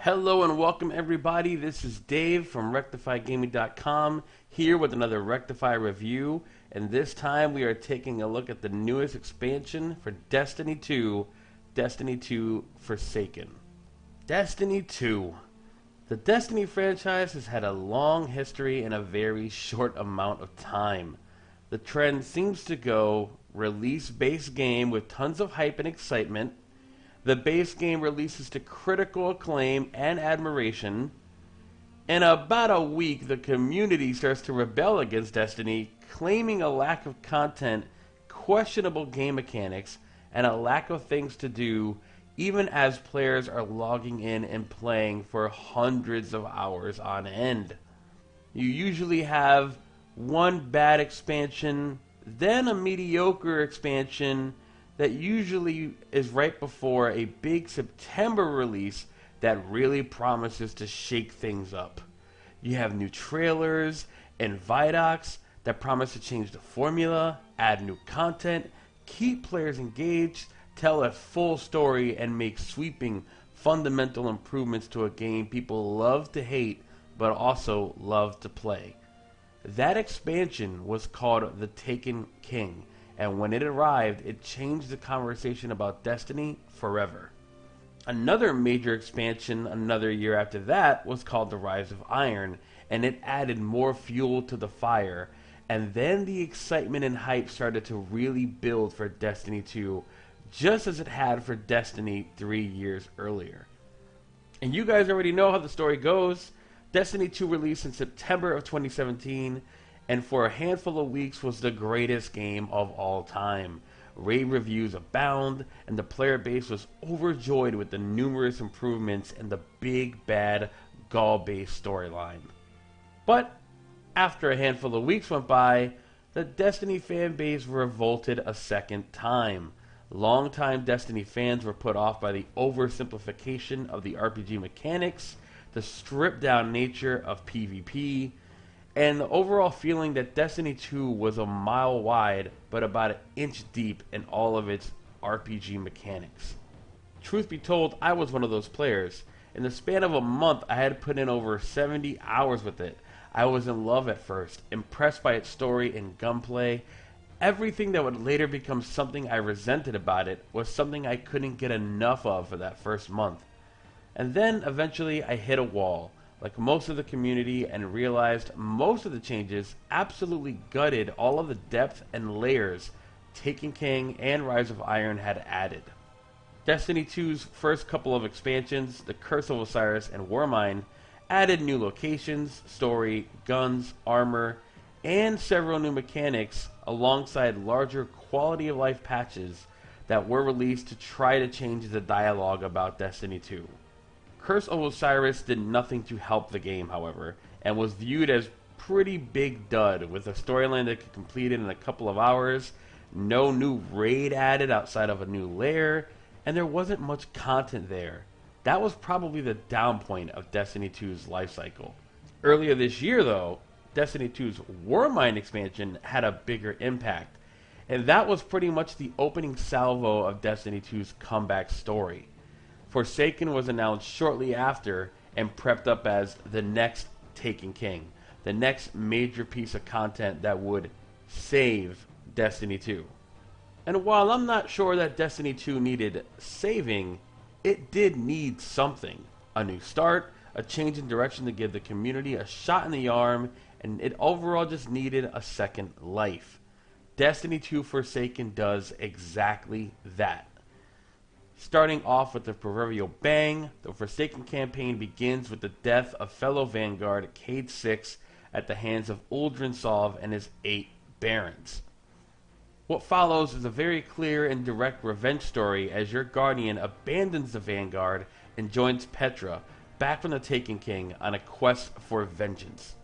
Hello and welcome everybody. This is Dave from RectifyGaming.com here with another Rectify review, and this time we are taking a look at the newest expansion for Destiny 2, Destiny 2 Forsaken. Destiny 2. The Destiny franchise has had a long history in a very short amount of time. The trend seems to go release base game with tons of hype and excitement. The base game releases to critical acclaim and admiration. In about a week, the community starts to rebel against Destiny, claiming a lack of content, questionable game mechanics, and a lack of things to do, even as players are logging in and playing for hundreds of hours on end. You usually have one bad expansion, then a mediocre expansion, that usually is right before a big September release that really promises to shake things up. You have new trailers and vidocs that promise to change the formula, add new content, keep players engaged, tell a full story, and make sweeping, fundamental improvements to a game people love to hate but also love to play. That expansion was called The Taken King, and when it arrived, it changed the conversation about Destiny forever. Another major expansion another year after that was called The Rise of Iron, and it added more fuel to the fire, and then the excitement and hype started to really build for Destiny 2, just as it had for Destiny 3 years earlier. And you guys already know how the story goes. Destiny 2 released in September of 2017, and for a handful of weeks was the greatest game of all time. Rave reviews abound, and the player base was overjoyed with the numerous improvements and the big bad Gaul-based storyline. But after a handful of weeks went by, the Destiny fan base revolted a second time. Longtime Destiny fans were put off by the oversimplification of the RPG mechanics, the stripped down nature of PvP, and the overall feeling that Destiny 2 was a mile wide but about an inch deep in all of its RPG mechanics. Truth be told, I was one of those players. In the span of a month, I had put in over 70 hours with it. I was in love at first, impressed by its story and gunplay. Everything that would later become something I resented about it was something I couldn't get enough of for that first month. And then eventually I hit a wall, like most of the community, and realized most of the changes absolutely gutted all of the depth and layers Taken King and Rise of Iron had added. Destiny 2's first couple of expansions, The Curse of Osiris and Warmind, added new locations, story, guns, armor, and several new mechanics alongside larger quality of life patches that were released to try to change the dialogue about Destiny 2. Curse of Osiris did nothing to help the game, however, and was viewed as pretty big dud, with a storyline that could complete it in a couple of hours, no new raid added outside of a new lair, and there wasn't much content there. That was probably the down point of Destiny 2's lifecycle. Earlier this year, though, Destiny 2's Warmind expansion had a bigger impact, and that was pretty much the opening salvo of Destiny 2's comeback story. Forsaken was announced shortly after and prepped up as the next Taken King, the next major piece of content that would save Destiny 2. And while I'm not sure that Destiny 2 needed saving, it did need something. A new start, a change in direction to give the community a shot in the arm, and it overall just needed a second life. Destiny 2 Forsaken does exactly that. Starting off with the proverbial bang, the Forsaken campaign begins with the death of fellow Vanguard Cade 6 at the hands of Uldren Sov and his 8 Barons. What follows is a very clear and direct revenge story as your Guardian abandons the Vanguard and joins Petra, back from the Taken King, on a quest for vengeance.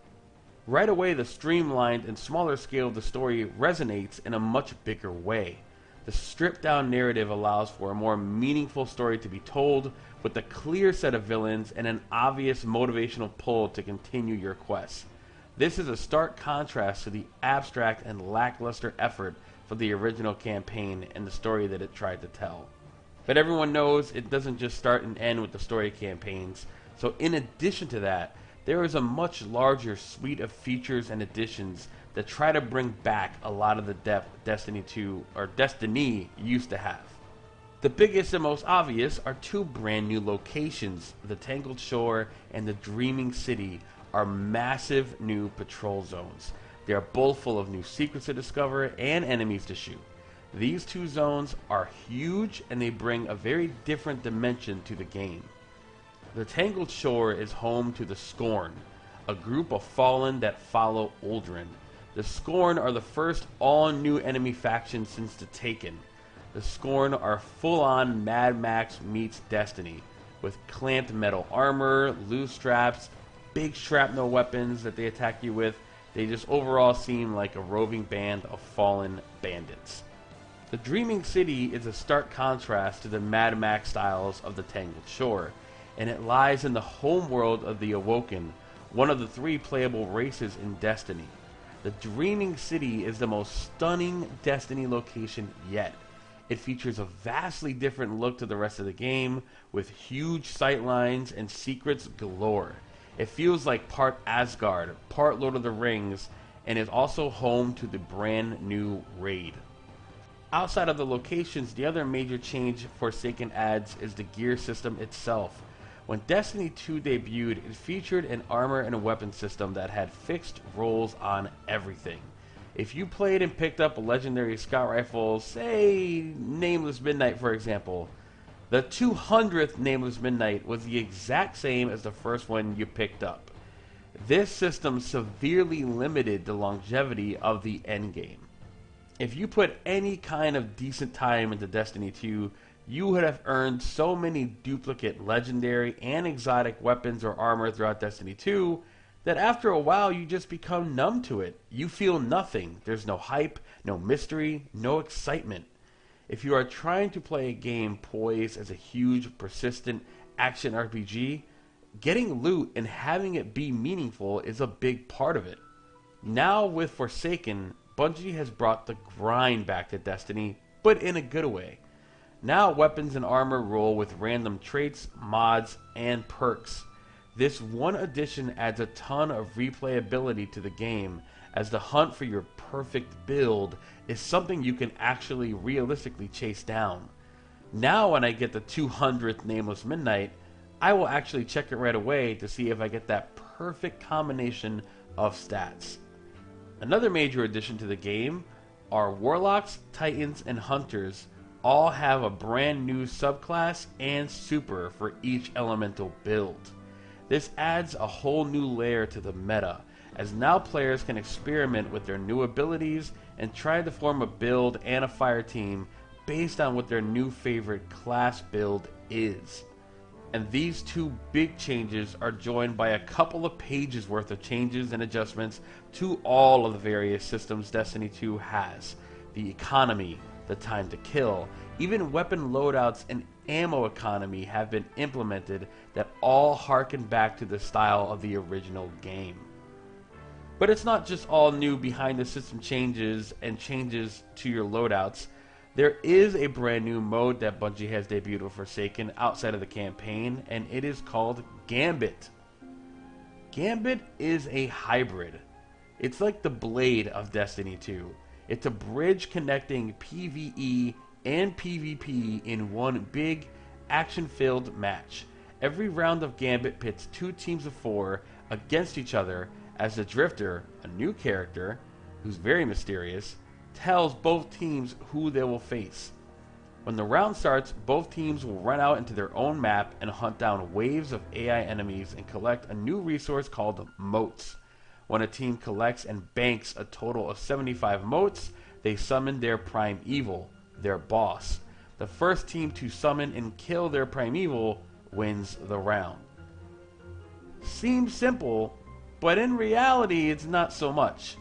Right away, the streamlined and smaller scale of the story resonates in a much bigger way. The stripped-down narrative allows for a more meaningful story to be told, with a clear set of villains and an obvious motivational pull to continue your quest. This is a stark contrast to the abstract and lackluster effort for the original campaign and the story that it tried to tell. But everyone knows it doesn't just start and end with the story campaigns. So in addition to that, there is a much larger suite of features and additions that try to bring back a lot of the depth Destiny 2 or Destiny used to have. The biggest and most obvious are two brand new locations. The Tangled Shore and the Dreaming City are massive new patrol zones. They are both full of new secrets to discover and enemies to shoot. These two zones are huge and they bring a very different dimension to the game. The Tangled Shore is home to the Scorn, a group of Fallen that follow Uldren. The Scorn are the first all-new enemy faction since the Taken. The Scorn are full-on Mad Max meets Destiny, with clamped metal armor, loose straps, big shrapnel weapons that they attack you with. They just overall seem like a roving band of fallen bandits. The Dreaming City is a stark contrast to the Mad Max styles of the Tangled Shore, and it lies in the home world of the Awoken, one of the 3 playable races in Destiny. The Dreaming City is the most stunning Destiny location yet. It features a vastly different look to the rest of the game, with huge sightlines and secrets galore. It feels like part Asgard, part Lord of the Rings, and is also home to the brand new raid. Outside of the locations, the other major change Forsaken adds is the gear system itself. When Destiny 2 debuted, it featured an armor and a weapon system that had fixed rolls on everything. If you played and picked up a legendary scout rifle, say Nameless Midnight for example, the 200th Nameless Midnight was the exact same as the first one you picked up. This system severely limited the longevity of the endgame. If you put any kind of decent time into Destiny 2, you would have earned so many duplicate legendary and exotic weapons or armor throughout Destiny 2 that after a while you just become numb to it. You feel nothing. There's no hype, no mystery, no excitement. If you are trying to play a game poised as a huge, persistent action RPG, getting loot and having it be meaningful is a big part of it. Now with Forsaken, Bungie has brought the grind back to Destiny, but in a good way. Now weapons and armor roll with random traits, mods, and perks. This one addition adds a ton of replayability to the game, as the hunt for your perfect build is something you can actually realistically chase down. Now when I get the 200th Nameless Midnight, I will actually check it right away to see if I get that perfect combination of stats. Another major addition to the game are Warlocks, Titans, and Hunters. All have a brand new subclass and super for each elemental build. This adds a whole new layer to the meta, as now players can experiment with their new abilities and try to form a build and a fire team based on what their new favorite class build is. And these two big changes are joined by a couple of pages worth of changes and adjustments to all of the various systems Destiny 2 has. The economy, the time to kill, even weapon loadouts and ammo economy have been implemented that all harken back to the style of the original game. But it's not just all new behind the system changes and changes to your loadouts. There is a brand new mode that Bungie has debuted with Forsaken outside of the campaign, and it is called Gambit. Gambit is a hybrid. It's like the Blade of Destiny 2. It's a bridge connecting PvE and PvP in one big, action-filled match. Every round of Gambit pits 2 teams of 4 against each other as the Drifter, a new character who's very mysterious, tells both teams who they will face. When the round starts, both teams will run out into their own map and hunt down waves of AI enemies and collect a new resource called motes. When a team collects and banks a total of 75 motes, they summon their primeval, their boss. The first team to summon and kill their primeval wins the round. Seems simple, but in reality it's not so much.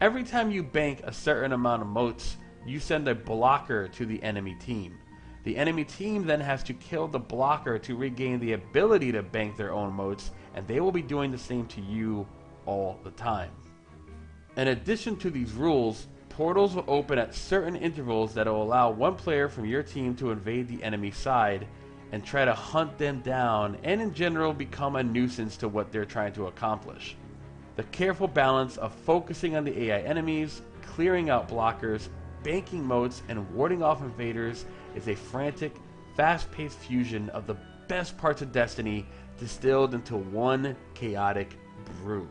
Every time you bank a certain amount of motes, you send a blocker to the enemy team. The enemy team then has to kill the blocker to regain the ability to bank their own motes, and they will be doing the same to you all the time. In addition to these rules, portals will open at certain intervals that will allow one player from your team to invade the enemy side, and try to hunt them down and in general become a nuisance to what they're trying to accomplish. The careful balance of focusing on the AI enemies, clearing out blockers, banking moats, and warding off invaders is a frantic, fast-paced fusion of the best parts of Destiny distilled into one chaotic brew.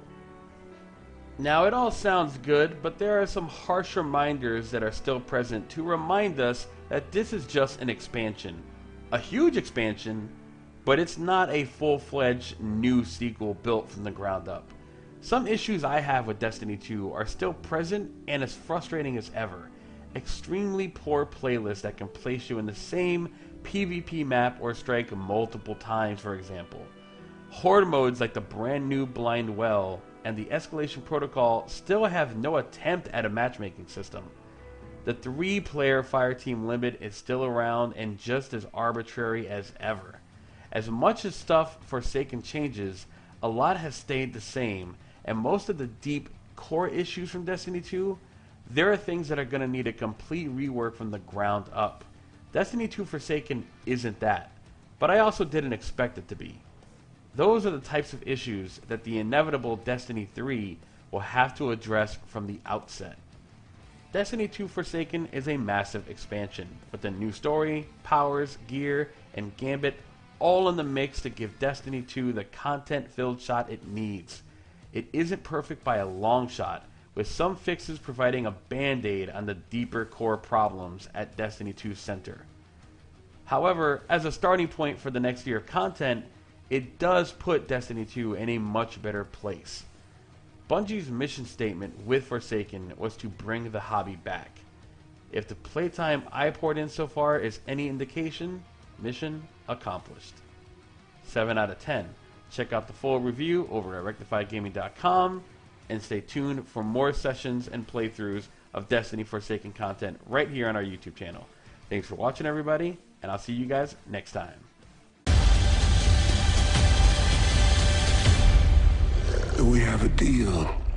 Now it all sounds good, but there are some harsh reminders that are still present to remind us that this is just an expansion. A huge expansion, but it's not a full-fledged new sequel built from the ground up. Some issues I have with Destiny 2 are still present and as frustrating as ever. Extremely poor playlists that can place you in the same PvP map or strike multiple times, for example. Horde modes like the brand new Blind Well and the Escalation Protocol still have no attempt at a matchmaking system. The 3-player fireteam limit is still around and just as arbitrary as ever. As much as stuff Forsaken changes, a lot has stayed the same, and most of the deep core issues from Destiny 2, there are things that are going to need a complete rework from the ground up. Destiny 2 Forsaken isn't that, but I also didn't expect it to be. Those are the types of issues that the inevitable Destiny 3 will have to address from the outset. Destiny 2 Forsaken is a massive expansion, with a new story, powers, gear, and Gambit all in the mix to give Destiny 2 the content-filled shot it needs. It isn't perfect by a long shot, with some fixes providing a band-aid on the deeper core problems at Destiny 2's center. However, as a starting point for the next year of content, it does put Destiny 2 in a much better place. Bungie's mission statement with Forsaken was to bring the hobby back. If the playtime I poured in so far is any indication, mission accomplished. 7 out of 10. Check out the full review over at rectifiedgaming.com and stay tuned for more sessions and playthroughs of Destiny Forsaken content right here on our YouTube channel. Thanks for watching, everybody, and I'll see you guys next time. We have a deal.